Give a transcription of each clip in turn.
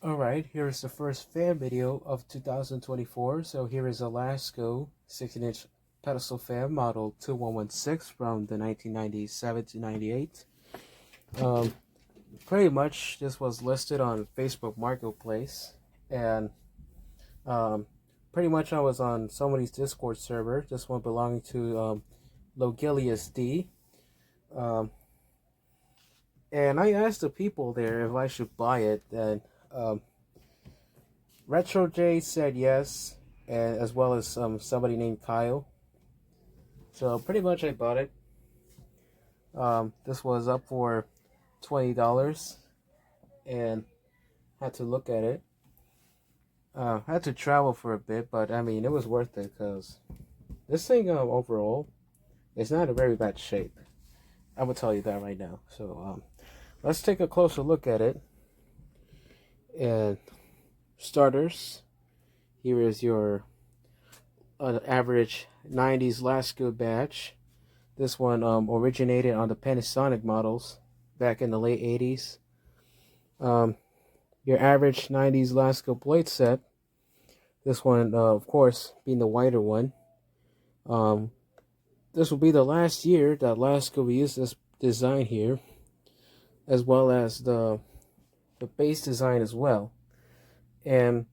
Alright, here is the first fan video of 2024. So here is a Lasko 16-inch pedestal fan model 2116 from the 1997 to 98. Pretty much this was listed on Facebook Marketplace, and pretty much I was on somebody's Discord server, this one belonging to Logilius D. And I asked the people there if I should buy it, and Retro J said yes, and as well as somebody named Kyle. So pretty much I bought it. This was up for $20, and had to look at it. Had to travel for a bit, but I mean it was worth it because this thing overall is not in very bad shape. I will tell you that right now. So let's take a closer look at it. And starters, here is your average 90s Lasko badge. This one originated on the Panasonic models back in the late 80s. Your average 90s Lasko blade set. This one, of course, being the whiter one. This will be the last year that Lasko will use this design here, as well as the base design as well. And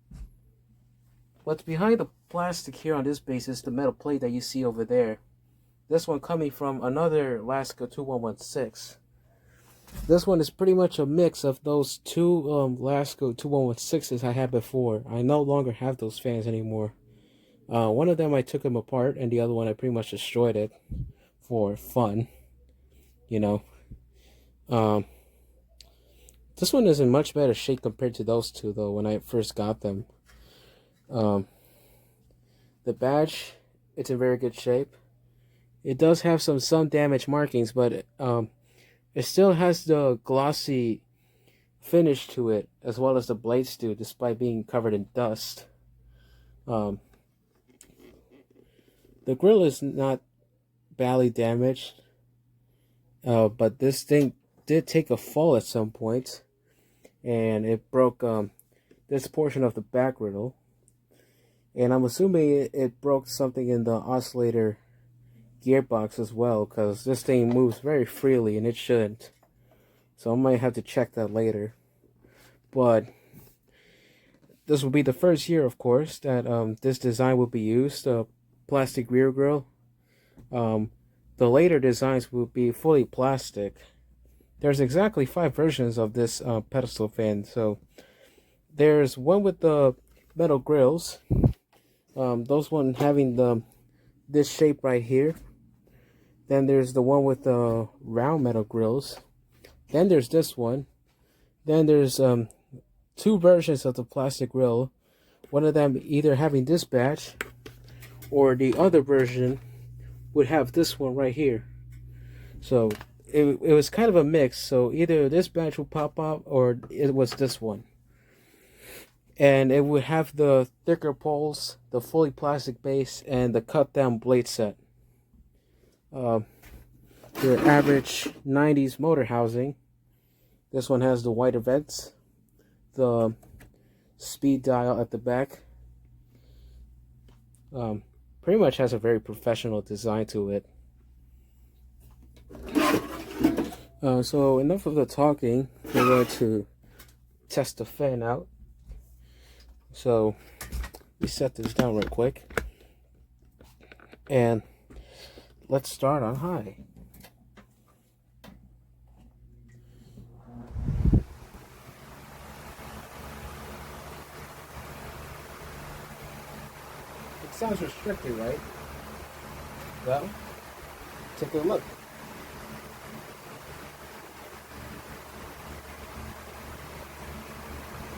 what's behind the plastic here on this base is the metal plate that you see over there. This one coming from another Lasko 2116. This one is pretty much a mix of those two Lasko 2116s I had before. I no longer have those fans anymore. One of them I took them apart, and the other one I pretty much destroyed it for fun. You know. This one is in much better shape compared to those two, though, when I first got them. The badge, it's in very good shape. It does have some damage markings, but it still has the glossy finish to it, as well as the blades do, despite being covered in dust. The grill is not badly damaged, but this thing did take a fall at some point, and it broke this portion of the back griddle, and I'm assuming it broke something in the oscillator gearbox as well, because this thing moves very freely and it shouldn't. So I might have to check that later. But this will be the first year, of course, that this design will be used, plastic rear grille. The later designs will be fully plastic. There's exactly 5 versions of this pedestal fan. So there's one with the metal grills, those one having this shape right here. Then there's the one with the round metal grills. Then there's this one. Then there's 2 versions of the plastic grill. One of them either having this badge, or the other version would have this one right here. So it was kind of a mix. So either this badge would pop up, or it was this one. And it would have the thicker poles, the fully plastic base, and the cut down blade set. Your average 90s motor housing. This one has the wider vents, the speed dial at the back. Pretty much has a very professional design to it. So enough of the talking. We're going to test the fan out. So we set this down real quick, and let's start on high. It sounds restricted, right? Well, take a look.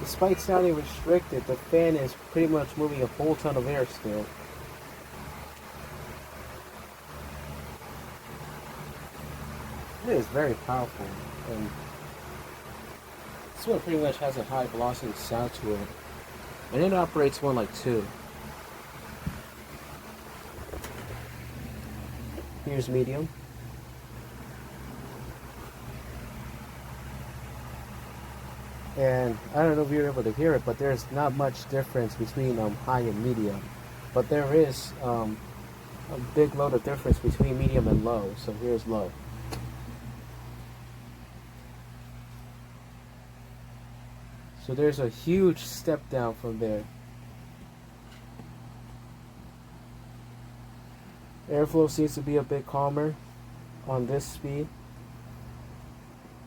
Despite sounding restricted, the fan is pretty much moving a whole ton of air still. It is very powerful, and this one pretty much has a high velocity sound to it, and it operates one like 2. Here's medium. And I don't know if you're able to hear it, but there's not much difference between high and medium. But there is a big load of difference between medium and low. So here's low. So there's a huge step down from there. Airflow seems to be a bit calmer on this speed.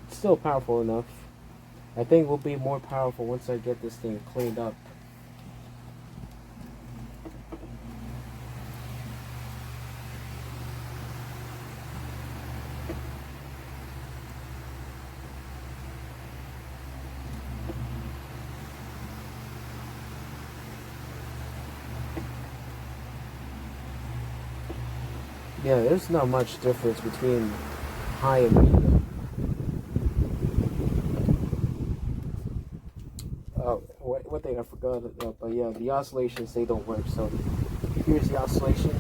Still powerful enough. I think it will be more powerful once I get this thing cleaned up. Yeah, there's not much difference between high and medium. One thing I forgot, but yeah, the oscillations, they don't work. So here's the oscillation,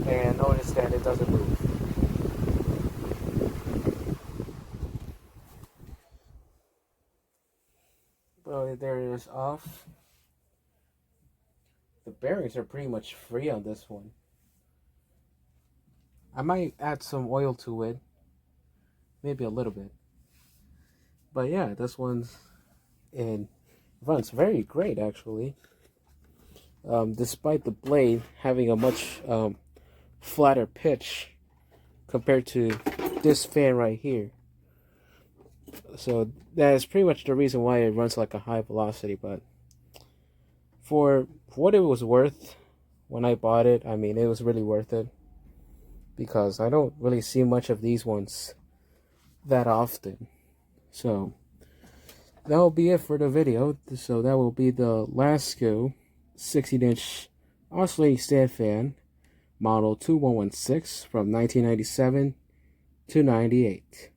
and notice that it doesn't move. So there it is off. The bearings are pretty much free on this one. I might add some oil to it, maybe a little bit. But yeah, this one's in runs very great actually. Despite the blade having a much flatter pitch compared to this fan right here. So that is pretty much the reason why it runs like a high velocity. But for what it was worth when I bought it, I mean, it was really worth it. Because I don't really see much of these ones that often. So that will be it for the video. So that will be the Lasko 16-inch oscillating stand fan model 2116 from 1997 to 98.